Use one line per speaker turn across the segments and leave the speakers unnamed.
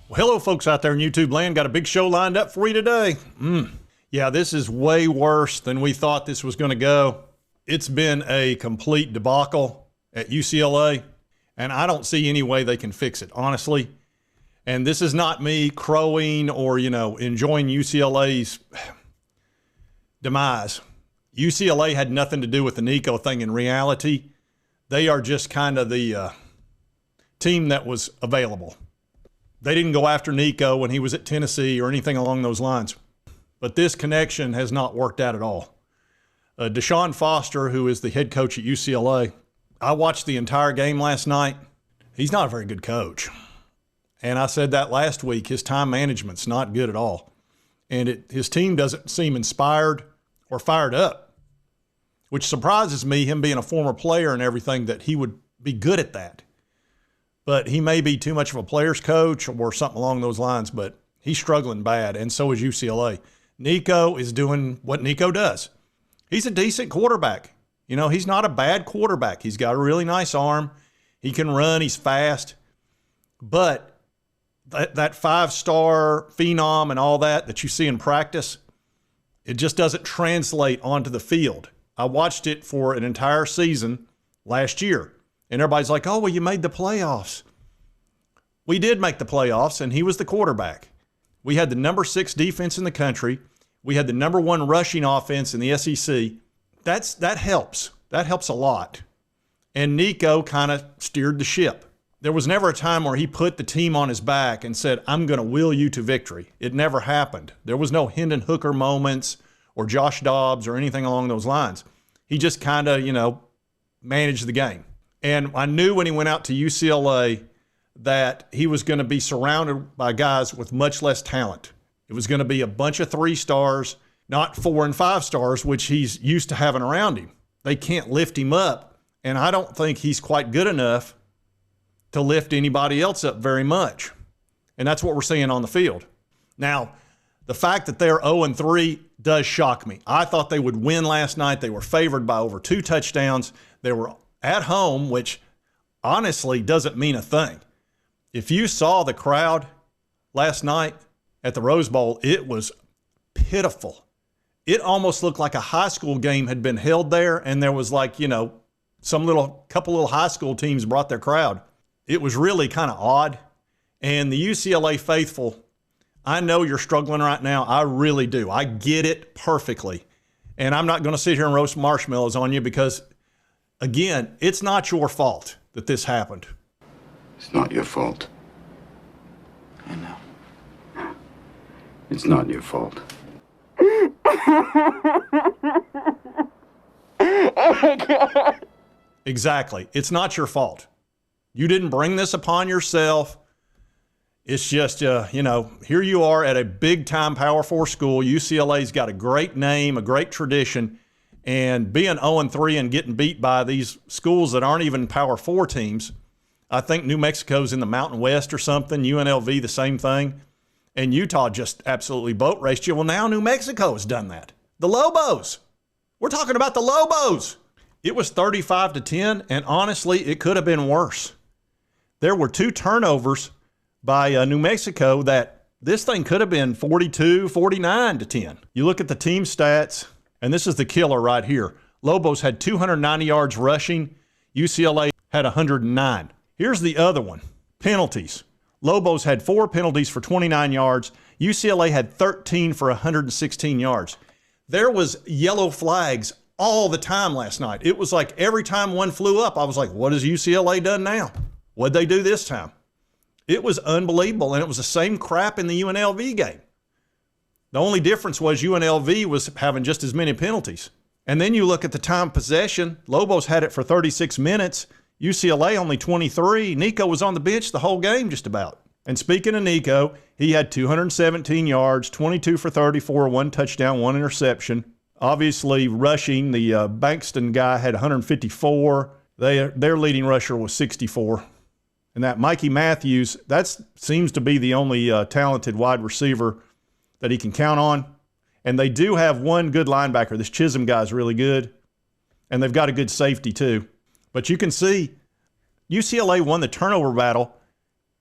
Well, hello, folks out there in YouTube land. Got a big show lined up for you today. Yeah, this is way worse than we thought this was going to go. It's been a complete debacle at UCLA, and I don't see any way they can fix it, honestly. And this is not me crowing or, enjoying UCLA's demise. UCLA had nothing to do with the Nico thing in reality. They are just kind of the team that was available. They didn't go after Nico when he was at Tennessee or anything along those lines. But this connection has not worked out at all. Deshaun Foster, who is the head coach at UCLA, I watched the entire game last night. He's not a very good coach. And I said that last week. His time management's not good at all. And his team doesn't seem inspired or fired up, which surprises me, him being a former player and everything, that he would be good at that. But he may be too much of a player's coach or something along those lines, but he's struggling bad, and so is UCLA. Nico is doing what Nico does. He's a decent quarterback. He's not a bad quarterback. He's got a really nice arm. He can run. He's fast. But that five-star phenom and all that you see in practice, it just doesn't translate onto the field. I watched it for an entire season last year. And everybody's like, oh, well, you made the playoffs. We did make the playoffs, and he was the quarterback. We had the number 6 defense in the country. We had the number 1 rushing offense in the SEC. That helps. That helps a lot. And Nico kind of steered the ship. There was never a time where he put the team on his back and said, I'm going to will you to victory. It never happened. There was no Hendon Hooker moments or Josh Dobbs or anything along those lines. He just kind of, managed the game. And I knew when he went out to UCLA that he was going to be surrounded by guys with much less talent. It was going to be a bunch of 3 stars, not 4 and 5 stars, which he's used to having around him. They can't lift him up, and I don't think he's quite good enough to lift anybody else up very much. And that's what we're seeing on the field. Now, the fact that they're 0-3 does shock me. I thought they would win last night. They were favored by over 2 touchdowns. They were at home, which honestly doesn't mean a thing. If you saw the crowd last night at the Rose Bowl, it was pitiful. It almost looked like a high school game had been held there, and there was couple little high school teams brought their crowd. It was really kind of odd. And the UCLA faithful, I know you're struggling right now. I really do. I get it perfectly. And I'm not going to sit here and roast marshmallows on you because, again, it's not your fault that this happened.
It's not your fault.
I know.
It's not your fault.
Exactly. It's not your fault. You didn't bring this upon yourself. It's just, here you are at a big-time Power 4 school. UCLA's got a great name, a great tradition, and being 0-3 and getting beat by these schools that aren't even Power 4 teams. I think New Mexico's in the Mountain West or something, UNLV the same thing, and Utah just absolutely boat raced you. Well, now New Mexico has done that. The Lobos. We're talking about the Lobos. It was 35-10, and honestly, it could have been worse. There were 2 turnovers by New Mexico that this thing could have been 42-49-10. You look at the team stats, and this is the killer right here. Lobos had 290 yards rushing. UCLA had 109. Here's the other one. Penalties. Lobos had 4 penalties for 29 yards. UCLA had 13 for 116 yards. There was yellow flags all the time last night. It was like every time one flew up, I was like, what has UCLA done now? What'd they do this time? It was unbelievable, and it was the same crap in the UNLV game. The only difference was UNLV was having just as many penalties. And then you look at the time possession. Lobos had it for 36 minutes. UCLA only 23. Nico was on the bench the whole game just about. And speaking of Nico, he had 217 yards, 22 for 34, 1 touchdown, 1 interception. Obviously rushing, the Bankston guy had 154. Their leading rusher was 64. And that Mikey Matthews, that seems to be the only talented wide receiver that he can count on. And they do have one good linebacker. This Chisholm guy is really good. And they've got a good safety too. But you can see UCLA won the turnover battle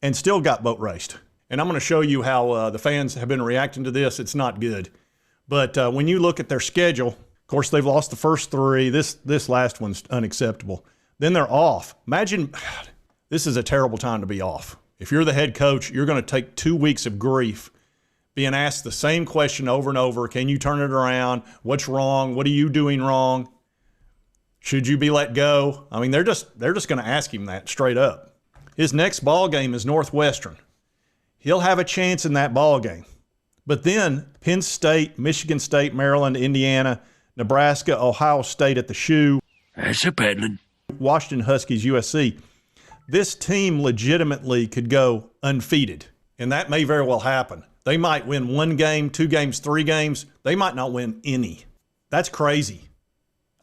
and still got boat raced. And I'm going to show you how the fans have been reacting to this. It's not good. But when you look at their schedule, of course, they've lost the first 3. This last one's unacceptable. Then they're off. Imagine, this is a terrible time to be off. If you're the head coach, you're going to take 2 weeks of grief being asked the same question over and over. Can you turn it around? What's wrong? What are you doing wrong? Should you be let go? I mean, they're just going to ask him that straight up. His next ball game is Northwestern. He'll have a chance in that ball game. But then Penn State, Michigan State, Maryland, Indiana, Nebraska, Ohio State at the shoe.
That's a peddling.
Washington Huskies, USC. This team legitimately could go undefeated, and that may very well happen. They might win 1 game, 2 games, 3 games. They might not win any. That's crazy.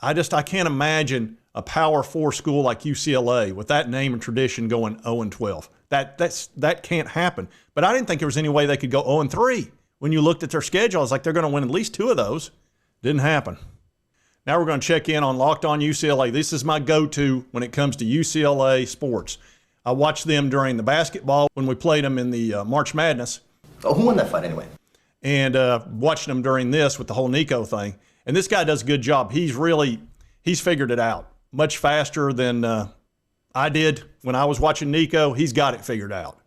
I can't imagine a Power 4 school like UCLA with that name and tradition going 0-12. That can't happen. But I didn't think there was any way they could go 0-3. When you looked at their schedule, I was like, they're going to win at least 2 of those. Didn't happen. Now we're going to check in on Locked On UCLA. This is my go-to when it comes to UCLA sports. I watched them during the basketball when we played them in the March Madness.
Oh, who won that fight anyway?
And watching them during this with the whole Nico thing. And this guy does a good job. He's figured it out much faster than I did when I was watching Nico. He's got it figured out.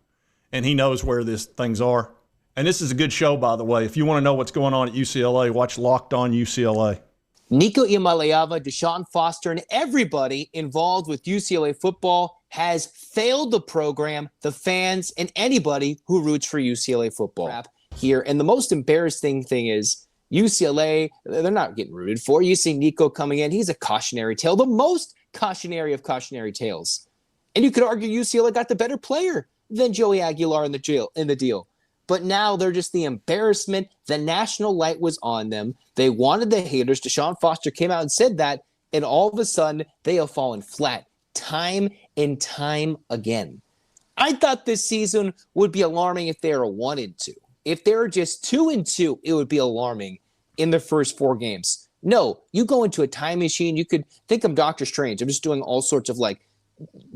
And he knows where these things are. And this is a good show, by the way. If you want to know what's going on at UCLA, watch Locked On UCLA.
Nico Iamaleava, DESHAUN Foster, and everybody involved with UCLA football has failed the program, the fans, and anybody who roots for UCLA football here. And the most embarrassing thing is UCLA, they're not getting rooted for. You see Nico coming in. He's a cautionary tale, the most cautionary of cautionary tales. And you could argue UCLA got the better player than Joey Aguilar in the deal. But now they're just the embarrassment. The national light was on them. They wanted the haters. DESHAUN Foster came out and said that, and all of a sudden, they have fallen flat time and time again. I thought this season would be alarming if they were 1-2. If they were just 2-2, it would be alarming in the first 4 games. No, you go into a time machine. You could think of Doctor Strange. I'm just doing all sorts of like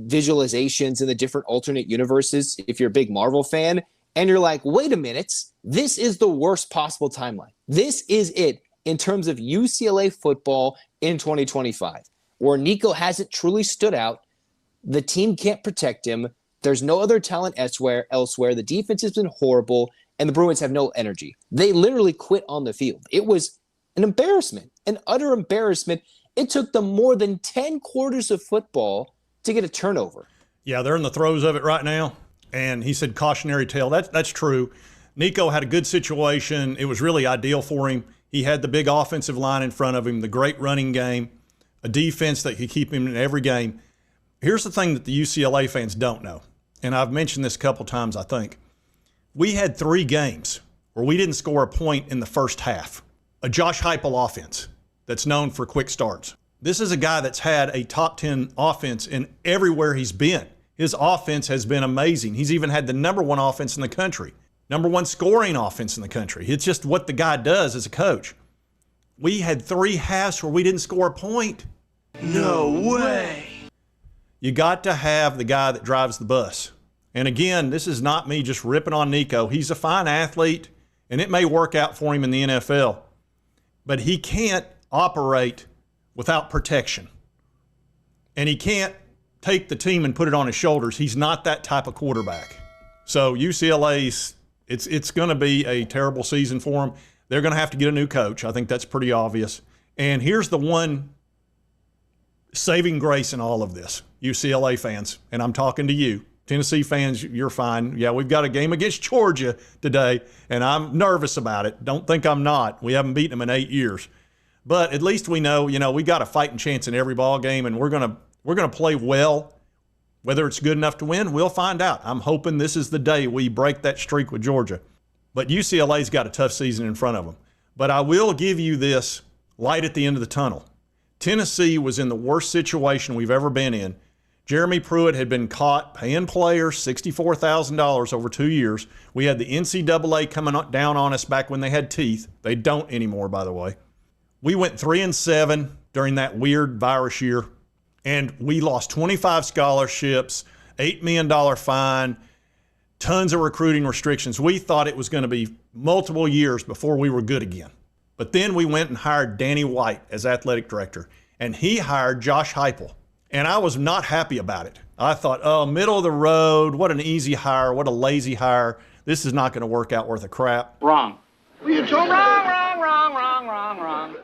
visualizations in the different alternate universes. If you're a big Marvel fan, and you're like, wait a minute, this is the worst possible timeline. This is it in terms of UCLA football in 2025, where Nico hasn't truly stood out. The team can't protect him. There's no other talent elsewhere. The defense has been horrible, and the Bruins have no energy. They literally quit on the field. It was an embarrassment, an utter embarrassment. It took them more than 10 quarters of football to get a turnover.
Yeah, they're in the throes of it right now. And he said cautionary tale. That's true. Nico had a good situation. It was really ideal for him. He had the big offensive line in front of him, the great running game, a defense that could keep him in every game. Here's the thing that the UCLA fans don't know, and I've mentioned this a couple times, I think. We had 3 games where we didn't score a point in the first half. A Josh Heupel offense that's known for quick starts. This is a guy that's had a top 10 offense in everywhere he's been. His offense has been amazing. He's even had the number 1 offense in the country, number 1 scoring offense in the country. It's just what the guy does as a coach. We had 3 halves where we didn't score a point.
No way.
You got to have the guy that drives the bus. And again, this is not me just ripping on Nico. He's a fine athlete, and it may work out for him in the NFL. But he can't operate without protection. And he can't take the team and put it on his shoulders. He's not that type of quarterback. So UCLA's, it's going to be a terrible season for them. They're going to have to get a new coach. I think that's pretty obvious. And here's the one saving grace in all of this, UCLA fans, and I'm talking to you. Tennessee fans, you're fine. Yeah, we've got a game against Georgia today, and I'm nervous about it. Don't think I'm not. We haven't beaten them in 8 years. But at least we know, we got a fighting chance in every ball game, and we're going to play well. Whether it's good enough to win, we'll find out. I'm hoping this is the day we break that streak with Georgia. But UCLA's got a tough season in front of them. But I will give you this light at the end of the tunnel. Tennessee was in the worst situation we've ever been in. Jeremy Pruitt had been caught paying players $64,000 over 2 years. We had the NCAA coming down on us back when they had teeth. They don't anymore, by the way. We went 3-7 during that weird virus year. And we lost 25 scholarships, $8 million fine, tons of recruiting restrictions. We thought it was going to be multiple years before we were good again. But then we went and hired Danny White as athletic director, and he hired Josh Heupel. And I was not happy about it. I thought, oh, middle of the road, what an easy hire, what a lazy hire. This is not going to work out worth a crap.
Wrong.
Wrong.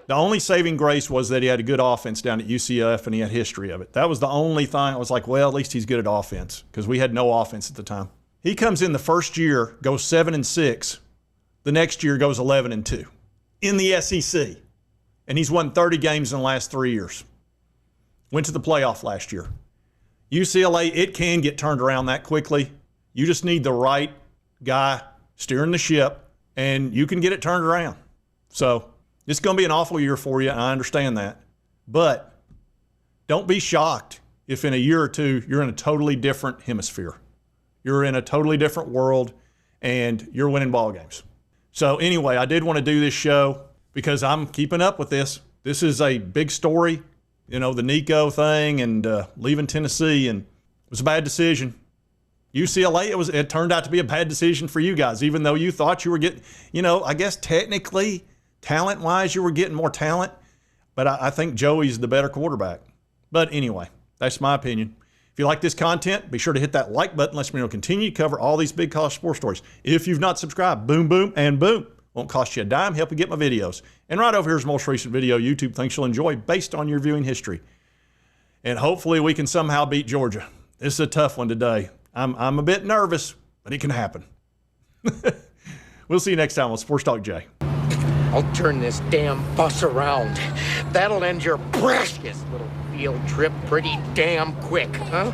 The only saving grace was that he had a good offense down at UCF and he had history of it. That was the only thing. I was like, well, at least he's good at offense, because we had no offense at the time. He comes in the first year, goes 7-6. The next year goes 11-2 in the SEC. And he's won 30 games in the last 3 years. Went to the playoff last year. UCLA, it can get turned around that quickly. You just need the right guy steering the ship, and you can get it turned around. So it's going to be an awful year for you, and I understand that. But don't be shocked if in a year or two you're in a totally different hemisphere. You're in a totally different world, and you're winning ball games. So anyway, I did want to do this show because I'm keeping up with this. This is a big story, you know, the Nico thing and leaving Tennessee, and it was a bad decision. UCLA, it turned out to be a bad decision for you guys, even though you thought you were getting, you know, I guess technically, talent-wise, you were getting more talent, but I think Joey's the better quarterback. But anyway, that's my opinion. If you like this content, be sure to hit that like button. Let's me know continue to cover all these big college sports stories. If you've not subscribed, boom, boom, and boom. Won't cost you a dime, help you get my videos. And right over here is the most recent video YouTube thinks you'll enjoy based on your viewing history. And hopefully we can somehow beat Georgia. This is a tough one today. I'm a bit nervous, but it can happen. We'll see you next time on Sports Talk Jay.
I'll turn this damn bus around. That'll end your precious little field trip pretty damn quick, huh?